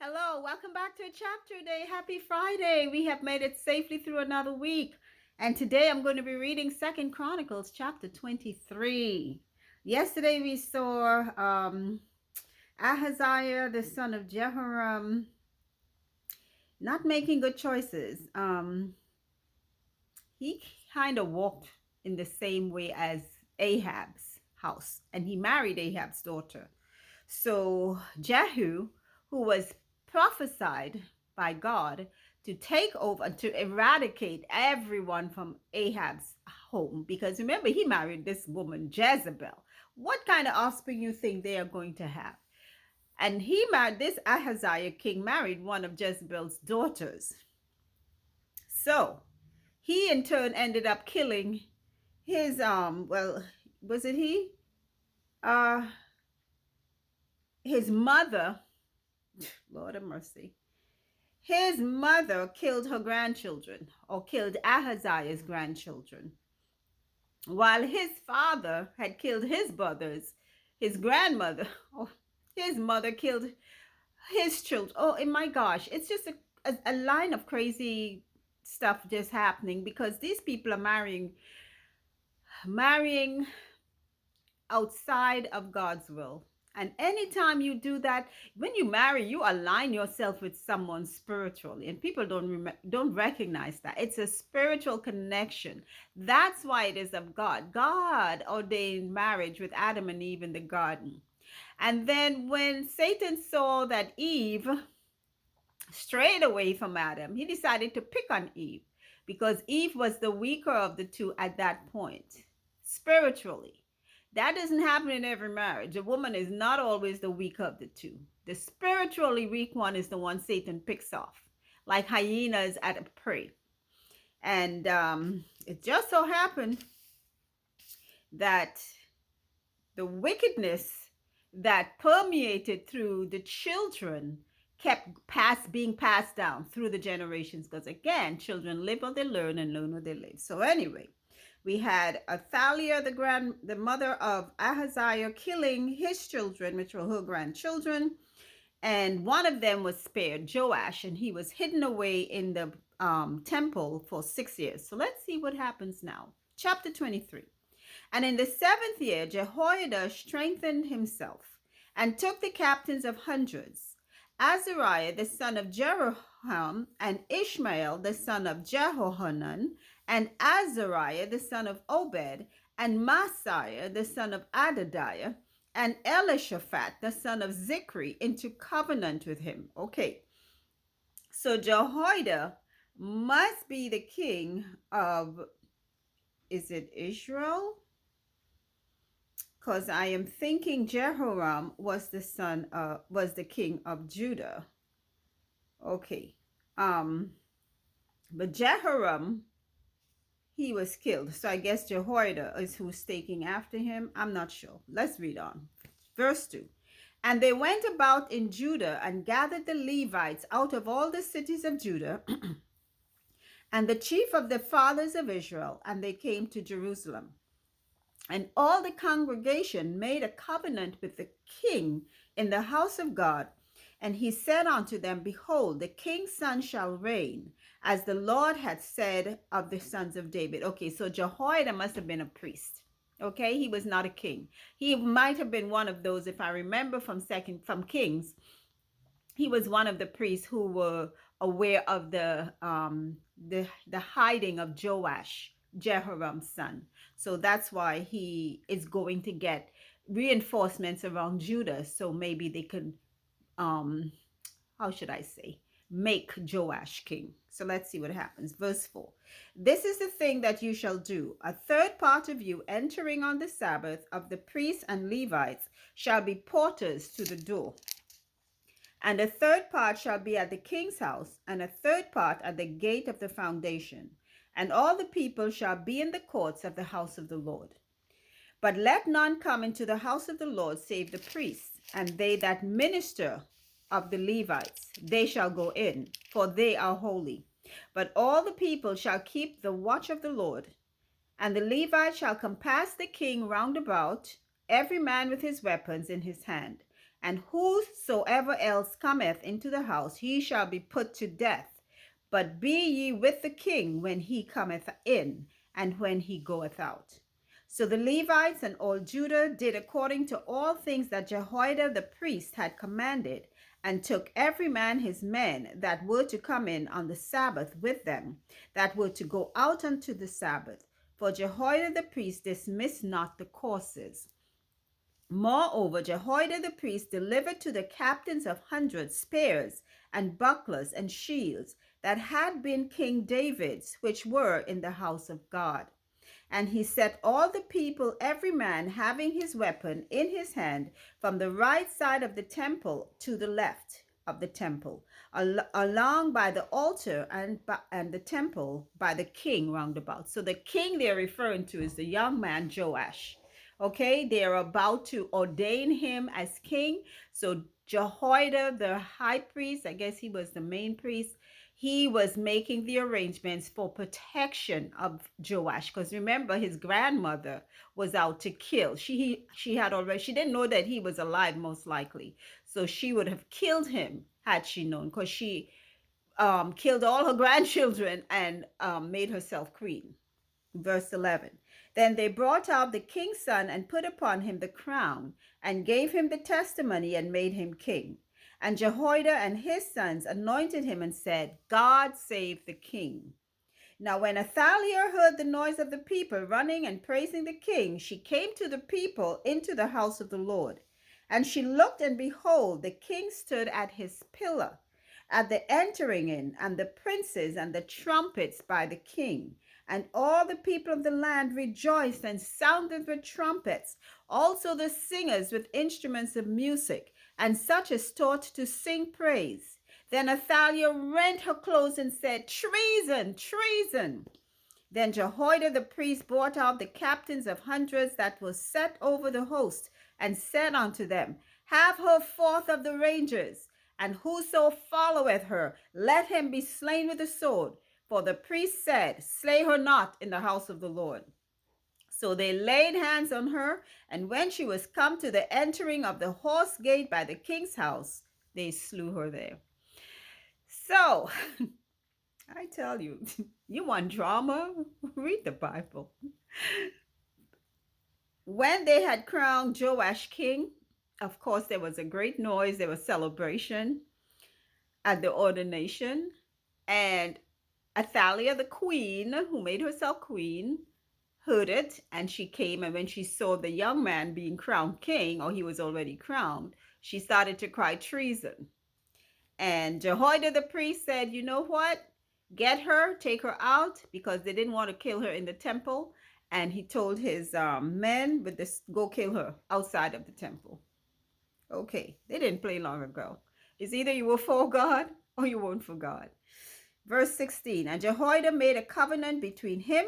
Hello, welcome back to a chapter day. Happy Friday. We have made it safely through another week. And today I'm going to be reading 2nd Chronicles chapter 23. Yesterday we saw Ahaziah, the son of Jehoram, not making good choices. He kind of walked in the same way as Ahab's house, and he married Ahab's daughter. So Jehu, who was prophesied by God to take over, to eradicate everyone from Ahab's home, because remember, he married this woman, Jezebel. What kind of offspring you think they are going to have? And he married, this Ahaziah king married one of Jezebel's daughters. So he in turn ended up killing his, was it he? Uh, his mother, Lord of mercy. His mother killed her grandchildren, or killed Ahaziah's grandchildren, while his father had killed his brothers. His grandmother, oh, his mother killed his children. Oh, my gosh, it's just a line of crazy stuff just happening because these people are marrying outside of God's will. And anytime you do that, when you marry, you align yourself with someone spiritually, and people don't recognize that it's a spiritual connection. That's why it is of God. God ordained marriage with Adam and Eve in the garden, and then when Satan saw that Eve strayed away from Adam, he decided to pick on Eve because Eve was the weaker of the two at that point, spiritually. That doesn't happen in every marriage. A woman is not always the weak of the two. The spiritually weak one is the one Satan picks off, like hyenas at a prey. And it just so happened that the wickedness that permeated through the children kept being passed down through the generations, because again, children live what they learn and learn what they live. So anyway, we had Athaliah, the mother of Ahaziah, killing his children, which were her grandchildren, and one of them was spared, Joash, and he was hidden away in the temple for 6 years. So let's see what happens now. Chapter 23. And in the 7th year, Jehoiada strengthened himself and took the captains of hundreds, Azariah the son of Jeroham, and Ishmael the son of Jehohanan, and Azariah the son of Obed, and Masiah the son of Adadiah, and Elishaphat the son of Zikri into covenant with him. Okay, so Jehoiada must be the king of, is it Israel? Because I am thinking Jehoram was the king of Judah. Okay, but Jehoram, he was killed. So I guess Jehoiada is who's taking after him. I'm not sure. Let's read on. Verse 2. And they went about in Judah and gathered the Levites out of all the cities of Judah and the chief of the fathers of Israel, and they came to Jerusalem. And all the congregation made a covenant with the king in the house of God. And he said unto them, Behold, the king's son shall reign, as the Lord had said of the sons of David. Okay, so Jehoiada must have been a priest. Okay, he was not a king. He might have been one of those, if I remember from Kings, he was one of the priests who were aware of the hiding of Joash, Jehoram's son. So that's why he is going to get reinforcements around Judah. So maybe they could, how should I say, make Joash king. So let's see what happens. Verse 4. This is the thing that you shall do. A third part of you entering on the Sabbath of the priests and Levites shall be porters to the door. And a third part shall be at the king's house, and a third part at the gate of the foundation. And all the people shall be in the courts of the house of the Lord. But let none come into the house of the Lord save the priests, and they that minister of the Levites. They shall go in, for they are holy. But all the people shall keep the watch of the Lord. And the Levites shall compass the king round about, every man with his weapons in his hand. And whosoever else cometh into the house, he shall be put to death. But be ye with the king when he cometh in, and when he goeth out. So the Levites and all Judah did according to all things that Jehoiada the priest had commanded, and took every man his men that were to come in on the Sabbath with them, that were to go out unto the Sabbath. For Jehoiada the priest dismissed not the courses. Moreover, Jehoiada the priest delivered to the captains of hundreds spears and bucklers and shields that had been King David's, which were in the house of God. And he set all the people, every man having his weapon in his hand, from the right side of the temple to the left of the temple, along by the altar and the temple by the king round about. So the king they're referring to is the young man Joash. Okay, they are about to ordain him as king. So Jehoiada, the high priest, I guess he was the main priest, he was making the arrangements for protection of Joash, because remember his grandmother was out to kill. She had already, she didn't know that he was alive, most likely, so she would have killed him had she known, because she killed all her grandchildren and made herself queen. Verse 11. Then they brought out the king's son and put upon him the crown and gave him the testimony and made him king. And Jehoiada and his sons anointed him and said, God save the king. Now, when Athaliah heard the noise of the people running and praising the king, she came to the people into the house of the Lord. And she looked, and behold, the king stood at his pillar at the entering in, and the princes and the trumpets by the king. And all the people of the land rejoiced and sounded with trumpets, also the singers with instruments of music, and such as taught to sing praise. Then Athaliah rent her clothes and said, Treason, treason. Then Jehoiada the priest brought out the captains of hundreds that was set over the host, and said unto them, Have her forth of the rangers, and whoso followeth her, let him be slain with the sword. For the priest said, Slay her not in the house of the Lord. So they laid hands on her, and when she was come to the entering of the horse gate by the king's house, they slew her there. So I tell you, you want drama? Read the Bible. When they had crowned Joash king, of course, there was a great noise. There was celebration at the ordination. And Athaliah, the queen, who made herself queen, heard it. And she came. And when she saw the young man being crowned king, or he was already crowned, she started to cry treason. And Jehoiada the priest said, You know what? Get her, take her out, because they didn't want to kill her in the temple. And he told his men, but this, go kill her outside of the temple. Okay, they didn't play long ago. It's either you were for God or you weren't for God. Verse 16. And Jehoiada made a covenant between him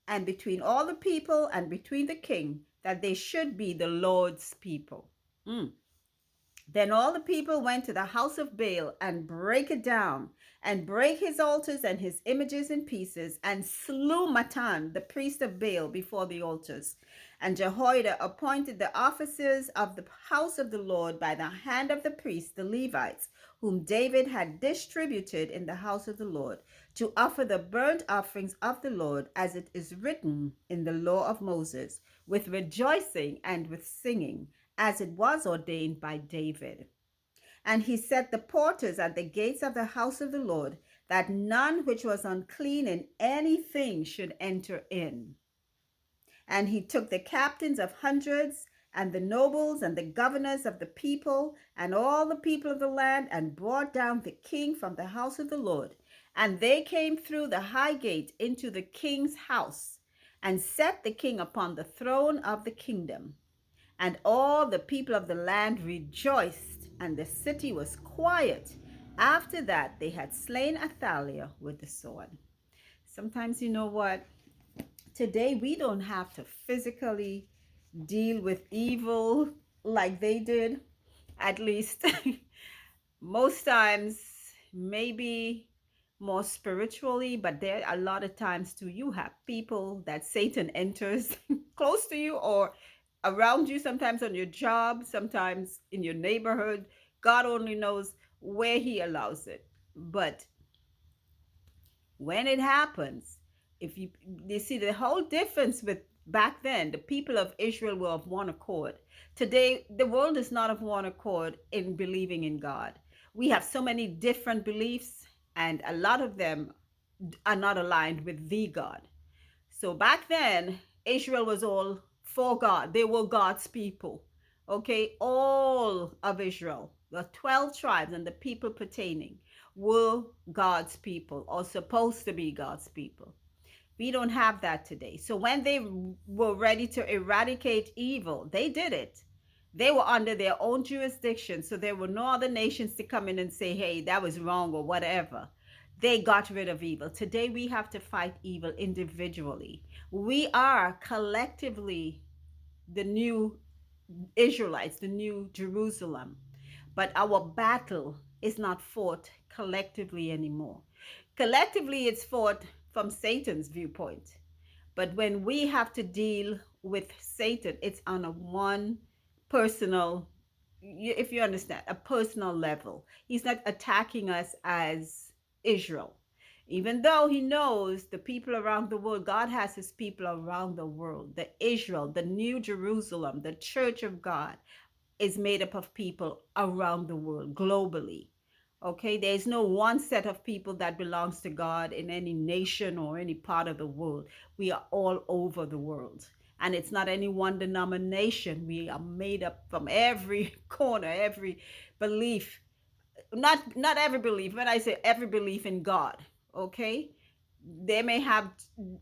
and between all the people and between the king, that they should be the Lord's people. Then all the people went to the house of Baal and brake it down, and brake his altars and his images in pieces, and slew Matan, the priest of Baal, before the altars. And Jehoiada appointed the officers of the house of the Lord by the hand of the priests, the Levites, whom David had distributed in the house of the Lord, to offer the burnt offerings of the Lord, as it is written in the law of Moses, with rejoicing and with singing, as it was ordained by David. And he set the porters at the gates of the house of the Lord, that none which was unclean in anything should enter in. And he took the captains of hundreds, and the nobles, and the governors of the people, and all the people of the land, and brought down the king from the house of the Lord. And they came through the high gate into the king's house, and set the king upon the throne of the kingdom. And all the people of the land rejoiced, and the city was quiet after that they had slain Athaliah with the sword. Sometimes, you know what? Today we don't have to physically deal with evil like they did. At least most times, maybe more spiritually, but there are a lot of times too, you have people that Satan enters close to you, or around you, sometimes on your job, sometimes in your neighborhood. God only knows where He allows it. But when it happens, if you see the whole difference with back then, the people of Israel were of one accord. Today, the world is not of one accord in believing in God. We have so many different beliefs, and a lot of them are not aligned with the God. So back then, Israel was all for God. They were God's people. Okay, all of Israel, the 12 tribes and the people pertaining, were God's people or supposed to be God's people. We don't have that today. So when they were ready to eradicate evil, they did it. They were under their own jurisdiction. So there were no other nations to come in and say, hey, that was wrong or whatever. They got rid of evil. Today we have to fight evil individually. We are collectively the new Israelites, the new Jerusalem. But our battle is not fought collectively anymore. Collectively, it's fought from Satan's viewpoint. But when we have to deal with Satan, it's on a one personal, if you understand, a personal level. He's not attacking us as Israel. Even though he knows the people around the world, God has his people around the world. The Israel, the New Jerusalem, the church of God is made up of people around the world, globally. Okay, there's no one set of people that belongs to God in any nation or any part of the world. We are all over the world. And it's not any one denomination. We are made up from every corner, every belief. Not every belief. When I say every belief in God, okay? They may have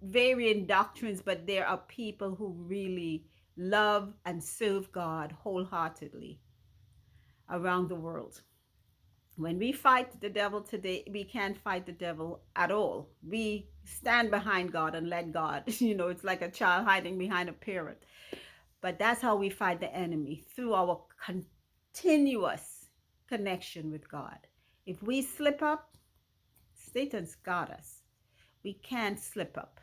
varying doctrines, but there are people who really love and serve God wholeheartedly around the world. When we fight the devil today, we can't fight the devil at all. We stand behind God and let God, it's like a child hiding behind a parent. But that's how we fight the enemy, through our continuous connection with God. If we slip up, Satan's got us. We can't slip up.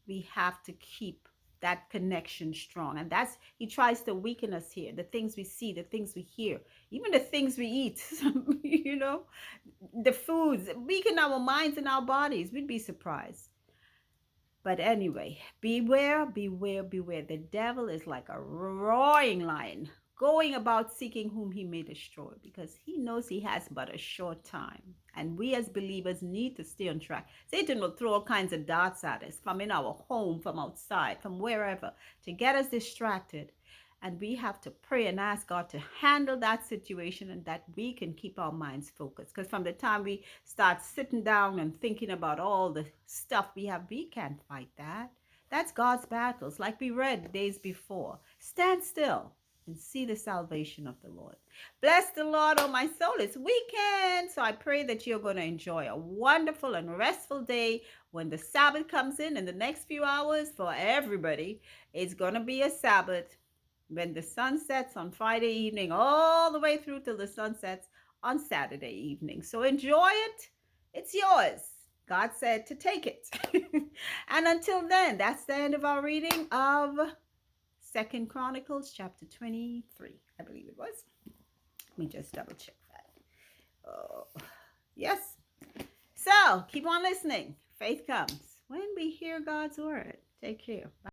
We have to keep that connection strong. And that's, he tries to weaken us here. The things we see, the things we hear, even the things we eat, the foods, weaken our minds and our bodies. We'd be surprised. But anyway, beware, beware, beware. The devil is like a roaring lion, going about seeking whom he may destroy, because he knows he has but a short time. And we as believers need to stay on track. Satan will throw all kinds of darts at us from in our home, from outside, from wherever, to get us distracted. And we have to pray and ask God to handle that situation, and that we can keep our minds focused. Because from the time we start sitting down and thinking about all the stuff we have, we can't fight that. That's God's battles, like we read days before. Stand still and see the salvation of the Lord. Bless the Lord, oh my soul. It's weekend. So I pray that you're going to enjoy a wonderful and restful day when the Sabbath comes in the next few hours. For everybody, it's going to be a Sabbath when the sun sets on Friday evening, all the way through till the sun sets on Saturday evening. So enjoy it. It's yours. God said to take it. And until then, that's the end of our reading of 2 Chronicles chapter 23. I believe it was. Let me just double check that. Oh, yes. So keep on listening. Faith comes when we hear God's word. Take care. Bye.